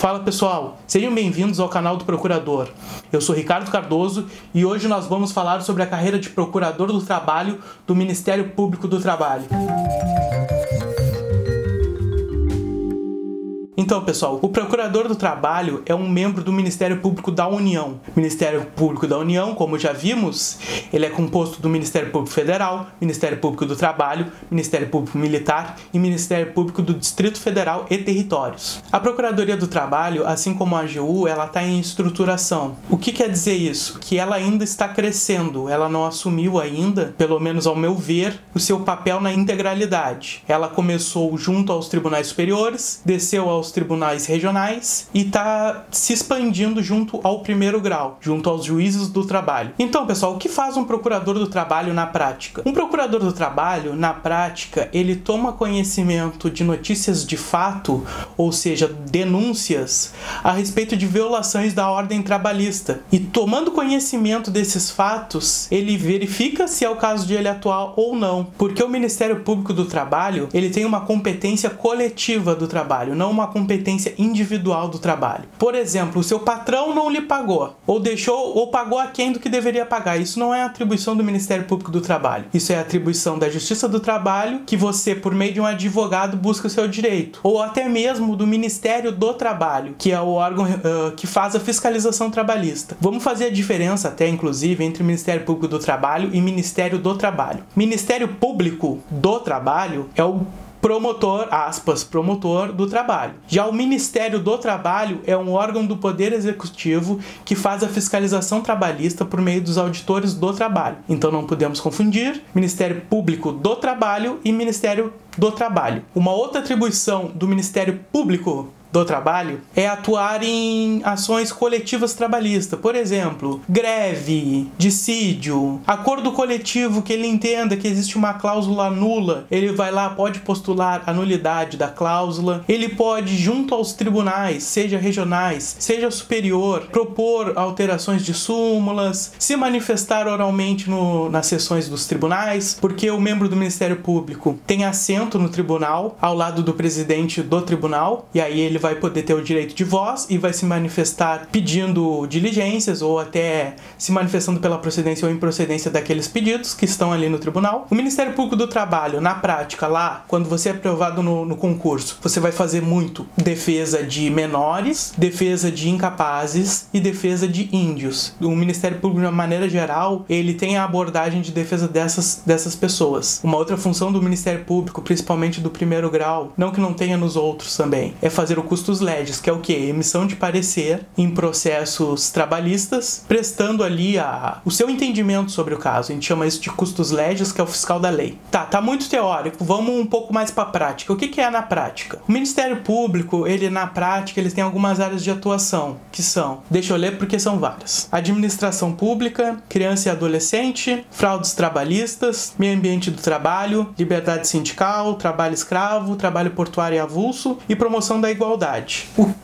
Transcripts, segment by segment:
Fala pessoal, sejam bem-vindos ao canal do Procurador. Eu sou Ricardo Cardoso e hoje nós vamos falar sobre a carreira de Procurador do Trabalho do Ministério Público do Trabalho. Então, pessoal, o Procurador do Trabalho é um membro do Ministério Público da União. O Ministério Público da União, como já vimos, ele é composto do Ministério Público Federal, Ministério Público do Trabalho, Ministério Público Militar e Ministério Público do Distrito Federal e Territórios. A Procuradoria do Trabalho, assim como a AGU, ela está em estruturação. O que quer dizer isso? Que ela ainda está crescendo, ela não assumiu ainda, pelo menos ao meu ver, o seu papel na integralidade. Ela começou junto aos tribunais superiores, desceu aos tribunais regionais e está se expandindo junto ao primeiro grau, junto aos juízes do trabalho. Então, pessoal, o que faz um procurador do trabalho na prática? Um procurador do trabalho, na prática, ele toma conhecimento de notícias de fato, ou seja, denúncias a respeito de violações da ordem trabalhista. E tomando conhecimento desses fatos, ele verifica se é o caso de ele atuar ou não. Porque o Ministério Público do Trabalho, ele tem uma competência coletiva do trabalho, não uma competência individual do trabalho. Por exemplo, o seu patrão não lhe pagou, ou deixou, ou pagou aquém do que deveria pagar. Isso não é atribuição do Ministério Público do Trabalho. Isso é atribuição da Justiça do Trabalho, que você, por meio de um advogado, busca o seu direito. Ou até mesmo do Ministério do Trabalho, que é o órgão que faz a fiscalização trabalhista. Vamos fazer a diferença até, inclusive, entre Ministério Público do Trabalho e Ministério do Trabalho. Ministério Público do Trabalho é o promotor, aspas, promotor do trabalho. Já o Ministério do Trabalho é um órgão do Poder Executivo que faz a fiscalização trabalhista por meio dos auditores do trabalho. Então não podemos confundir Ministério Público do Trabalho e Ministério do Trabalho. Uma outra atribuição do Ministério Público do Trabalho é atuar em ações coletivas trabalhistas, por exemplo, greve, dissídio, acordo coletivo que ele entenda que existe uma cláusula nula, ele vai lá, pode postular a nulidade da cláusula, ele pode, junto aos tribunais, seja regionais, seja superior, propor alterações de súmulas, se manifestar oralmente nas sessões dos tribunais, porque o membro do Ministério Público tem assento no tribunal, ao lado do presidente do tribunal, e aí ele vai poder ter o direito de voz e vai se manifestar pedindo diligências ou até se manifestando pela procedência ou improcedência daqueles pedidos que estão ali no tribunal. O Ministério Público do Trabalho, na prática, lá, quando você é aprovado no concurso, você vai fazer muito defesa de menores, defesa de incapazes e defesa de índios. O Ministério Público, de uma maneira geral, ele tem a abordagem de defesa dessas pessoas. Uma outra função do Ministério Público, principalmente do primeiro grau, não que não tenha nos outros também, é fazer o custos legis, que é o que? Emissão de parecer em processos trabalhistas, prestando ali o seu entendimento sobre o caso. A gente chama isso de custos legis, que é o fiscal da lei. Tá muito teórico, vamos um pouco mais para a prática. O que é na prática? O Ministério Público, na prática, eles têm algumas áreas de atuação, que são, deixa eu ler porque são várias: administração pública, criança e adolescente, fraudes trabalhistas, meio ambiente do trabalho, liberdade sindical, trabalho escravo, trabalho portuário e avulso e promoção da igualdade.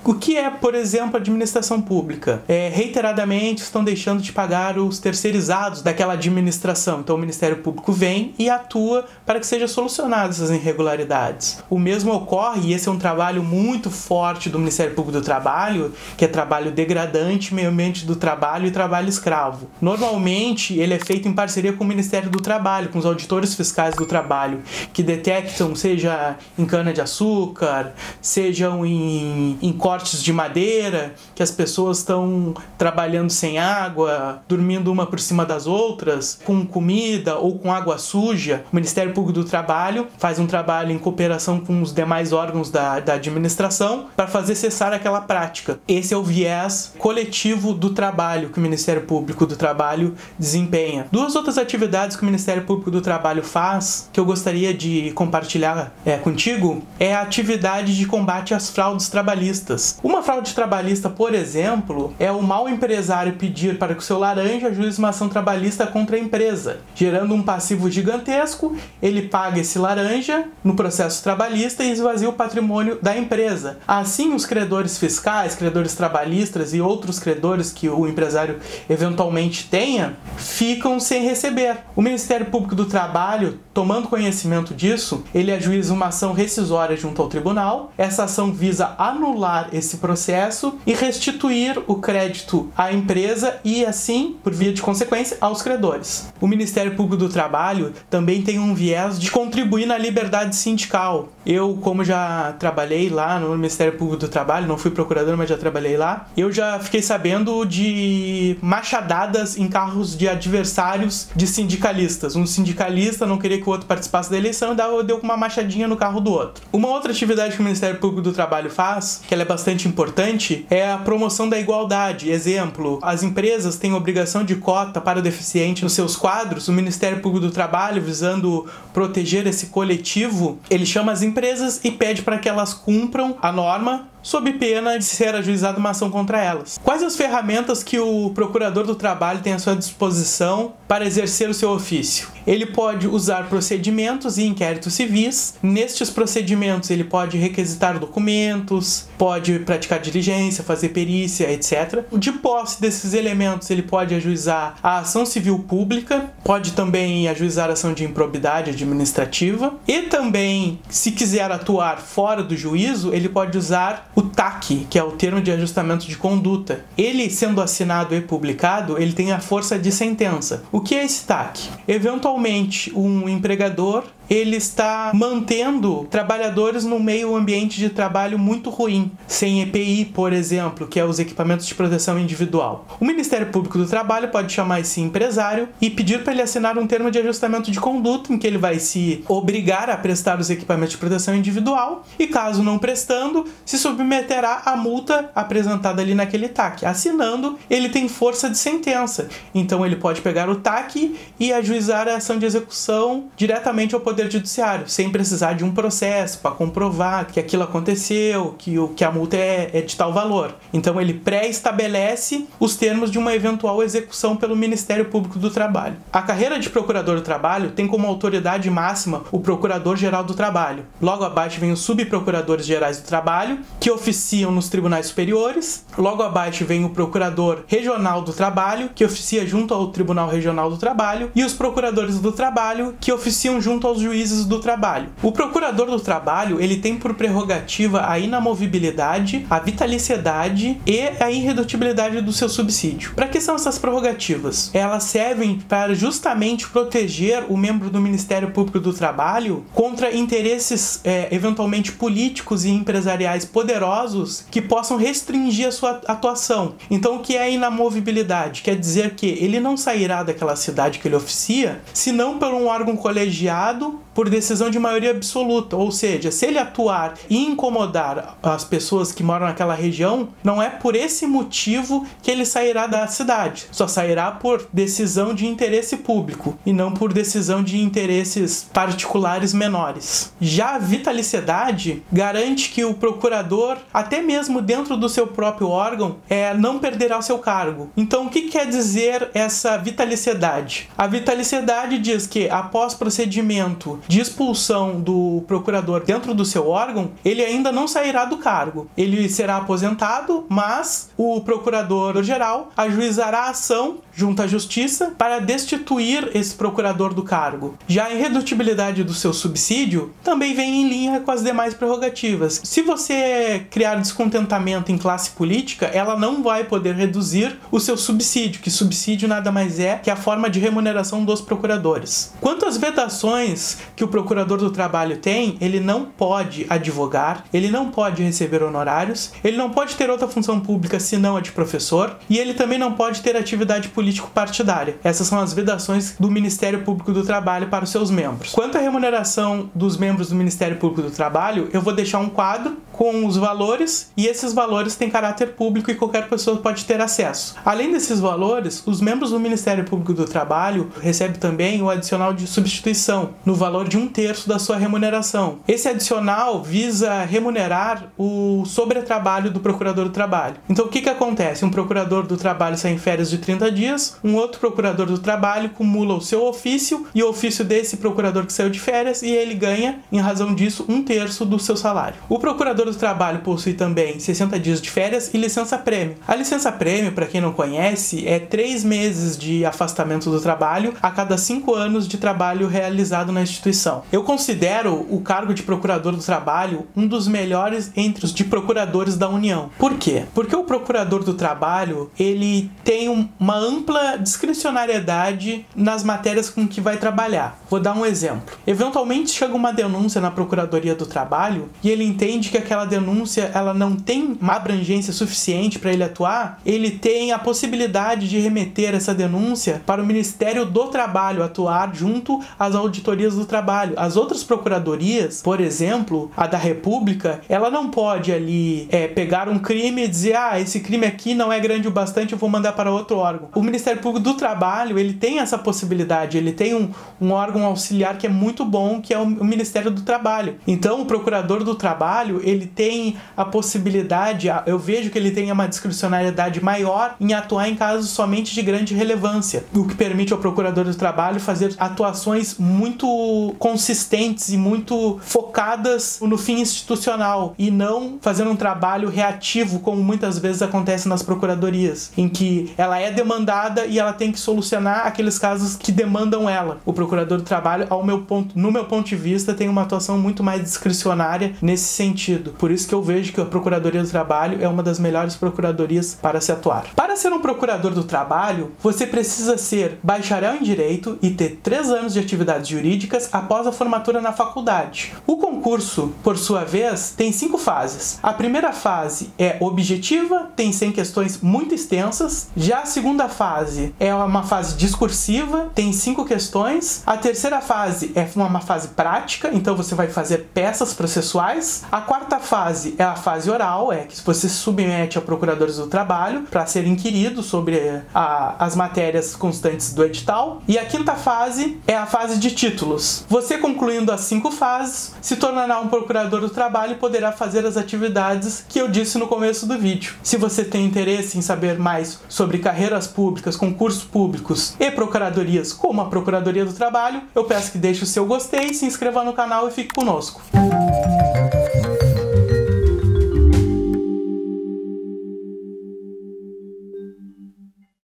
O que é, por exemplo, administração pública? Reiteradamente estão deixando de pagar os terceirizados daquela administração. Então o Ministério Público vem e atua para que sejam solucionadas essas irregularidades. O mesmo ocorre, e esse é um trabalho muito forte do Ministério Público do Trabalho, que é trabalho degradante, meio ambiente do trabalho e trabalho escravo. Normalmente ele é feito em parceria com o Ministério do Trabalho, com os auditores fiscais do trabalho, que detectam, seja em cana-de-açúcar, sejam em cortes de madeira, que as pessoas estão trabalhando sem água, dormindo uma por cima das outras, com comida ou com água suja. O Ministério Público do Trabalho faz um trabalho em cooperação com os demais órgãos da administração para fazer cessar aquela prática. Esse é o viés coletivo do trabalho que o Ministério Público do Trabalho desempenha. Duas outras atividades que o Ministério Público do Trabalho faz, que eu gostaria de compartilhar contigo, é a atividade de combate às fraudes trabalhistas. Uma fraude trabalhista, por exemplo, é o mau empresário pedir para que o seu laranja ajuize uma ação trabalhista contra a empresa, gerando um passivo gigantesco. Ele paga esse laranja no processo trabalhista e esvazia o patrimônio da empresa. Assim, os credores fiscais, credores trabalhistas e outros credores que o empresário eventualmente tenha, ficam sem receber. O Ministério Público do Trabalho, tomando conhecimento disso, ele ajuiza uma ação rescisória junto ao tribunal. Essa ação visa visa anular esse processo e restituir o crédito à empresa e, assim, por via de consequência, aos credores. O Ministério Público do Trabalho também tem um viés de contribuir na liberdade sindical. Eu, como já trabalhei lá no Ministério Público do Trabalho, não fui procurador, mas já trabalhei lá, eu já fiquei sabendo de machadadas em carros de adversários de sindicalistas. Um sindicalista não queria que o outro participasse da eleição e deu uma machadinha no carro do outro. Uma outra atividade que o Ministério Público do Trabalho faz, que ela é bastante importante, é a promoção da igualdade. Exemplo, as empresas têm obrigação de cota para o deficiente nos seus quadros. O Ministério Público do Trabalho, visando proteger esse coletivo, ele chama as empresas e pede para que elas cumpram a norma, sob pena de ser ajuizada uma ação contra elas. Quais as ferramentas que o procurador do trabalho tem à sua disposição para exercer o seu ofício? Ele pode usar procedimentos e inquéritos civis. Nestes procedimentos, ele pode requisitar documentos, pode praticar diligência, fazer perícia, etc. De posse desses elementos, ele pode ajuizar a ação civil pública, pode também ajuizar a ação de improbidade administrativa e também, se quiser atuar fora do juízo, ele pode usar o TAC, que é o termo de ajustamento de conduta. Ele, sendo assinado e publicado, ele tem a força de sentença. O que é esse TAC? Eventualmente, um empregador ele está mantendo trabalhadores num meio ambiente de trabalho muito ruim, sem EPI, por exemplo, que é os equipamentos de proteção individual. O Ministério Público do Trabalho pode chamar esse empresário e pedir para ele assinar um termo de ajustamento de conduta, em que ele vai se obrigar a prestar os equipamentos de proteção individual e, caso não prestando, se submeterá à multa apresentada ali naquele TAC. Assinando, ele tem força de sentença. Então ele pode pegar o TAC e ajuizar a ação de execução diretamente ao Poder Judiciário, sem precisar de um processo para comprovar que aquilo aconteceu, que a multa é de tal valor. Então ele pré-estabelece os termos de uma eventual execução pelo Ministério Público do Trabalho. A carreira de procurador do trabalho tem como autoridade máxima o Procurador-Geral do Trabalho. Logo abaixo vem os subprocuradores gerais do trabalho, que oficiam nos tribunais superiores. Logo abaixo vem o Procurador Regional do Trabalho, que oficia junto ao Tribunal Regional do Trabalho, e os Procuradores do Trabalho, que oficiam junto aos juízes do trabalho. O procurador do trabalho, ele tem por prerrogativa a inamovibilidade, a vitaliciedade e a irredutibilidade do seu subsídio. Para que são essas prerrogativas? Elas servem para justamente proteger o membro do Ministério Público do Trabalho contra interesses eventualmente políticos e empresariais poderosos que possam restringir a sua atuação. Então, o que é a inamovibilidade? Quer dizer que ele não sairá daquela cidade que ele oficia, senão por um órgão colegiado por decisão de maioria absoluta, ou seja, se ele atuar e incomodar as pessoas que moram naquela região, não é por esse motivo que ele sairá da cidade, só sairá por decisão de interesse público e não por decisão de interesses particulares menores. Já a vitaliciedade garante que o procurador, até mesmo dentro do seu próprio órgão, não perderá o seu cargo. Então, o que quer dizer essa vitaliciedade? A vitaliciedade diz que, após procedimento de expulsão do procurador dentro do seu órgão, ele ainda não sairá do cargo. Ele será aposentado, mas o procurador-geral ajuizará a ação junto à justiça para destituir esse procurador do cargo. Já a irredutibilidade do seu subsídio também vem em linha com as demais prerrogativas. Se você criar descontentamento em classe política, ela não vai poder reduzir o seu subsídio, que subsídio nada mais é que a forma de remuneração dos procuradores. Quanto às vedações que o procurador do trabalho tem, ele não pode advogar, ele não pode receber honorários, ele não pode ter outra função pública senão a de professor, e ele também não pode ter atividade político-partidária. Essas são as vedações do Ministério Público do Trabalho para os seus membros. Quanto à remuneração dos membros do Ministério Público do Trabalho, eu vou deixar um quadro com os valores, e esses valores têm caráter público e qualquer pessoa pode ter acesso. Além desses valores, os membros do Ministério Público do Trabalho recebem também o adicional de substituição, no valor de 1/3 da sua remuneração. Esse adicional visa remunerar o sobretrabalho do procurador do trabalho. Então, o que acontece? Um procurador do trabalho sai em férias de 30 dias, um outro procurador do trabalho cumula o seu ofício e o ofício desse procurador que saiu de férias, e ele ganha, em razão disso, 1/3 do seu salário. O procurador do trabalho possui também 60 dias de férias e licença-prêmio. A licença-prêmio, para quem não conhece, é 3 meses de afastamento do trabalho a cada 5 anos de trabalho realizado na instituição. Constituição. Eu considero o cargo de procurador do trabalho um dos melhores entre os de procuradores da União. Por quê? Porque o procurador do trabalho, ele tem uma ampla discricionariedade nas matérias com que vai trabalhar. Vou dar um exemplo. Eventualmente chega uma denúncia na Procuradoria do Trabalho e ele entende que aquela denúncia ela não tem uma abrangência suficiente para ele atuar, ele tem a possibilidade de remeter essa denúncia para o Ministério do Trabalho atuar junto às auditorias do trabalho. As outras procuradorias, por exemplo, a da República, ela não pode ali pegar um crime e dizer, esse crime aqui não é grande o bastante, eu vou mandar para outro órgão. O Ministério Público do Trabalho, ele tem essa possibilidade, ele tem um órgão auxiliar que é muito bom, que é o Ministério do Trabalho. Então, o procurador do trabalho, ele tem a possibilidade, eu vejo que ele tem uma discricionariedade maior em atuar em casos somente de grande relevância, o que permite ao procurador do trabalho fazer atuações muito consistentes e muito focadas no fim institucional e não fazer um trabalho reativo, como muitas vezes acontece nas procuradorias, em que ela é demandada e ela tem que solucionar aqueles casos que demandam ela. O procurador do trabalho, no meu ponto de vista, tem uma atuação muito mais discricionária nesse sentido. Por isso que eu vejo que a Procuradoria do Trabalho é uma das melhores procuradorias para se atuar. Para ser um procurador do trabalho, você precisa ser bacharel em Direito e ter 3 anos de atividades jurídicas após a formatura na faculdade. O concurso, por sua vez, tem 5 fases. A primeira fase é objetiva, tem 100 questões muito extensas. Já a segunda fase é uma fase discursiva, tem 5 questões. A terceira fase é uma fase prática, então você vai fazer peças processuais. A quarta fase é a fase oral, que você se submete a procuradores do trabalho para ser inquirido sobre as matérias constantes do edital. E a quinta fase é a fase de títulos. Você, concluindo as 5 fases, se tornará um procurador do trabalho e poderá fazer as atividades que eu disse no começo do vídeo. Se você tem interesse em saber mais sobre carreiras públicas, concursos públicos e procuradorias como a Procuradoria do Trabalho, eu peço que deixe o seu gostei, se inscreva no canal e fique conosco.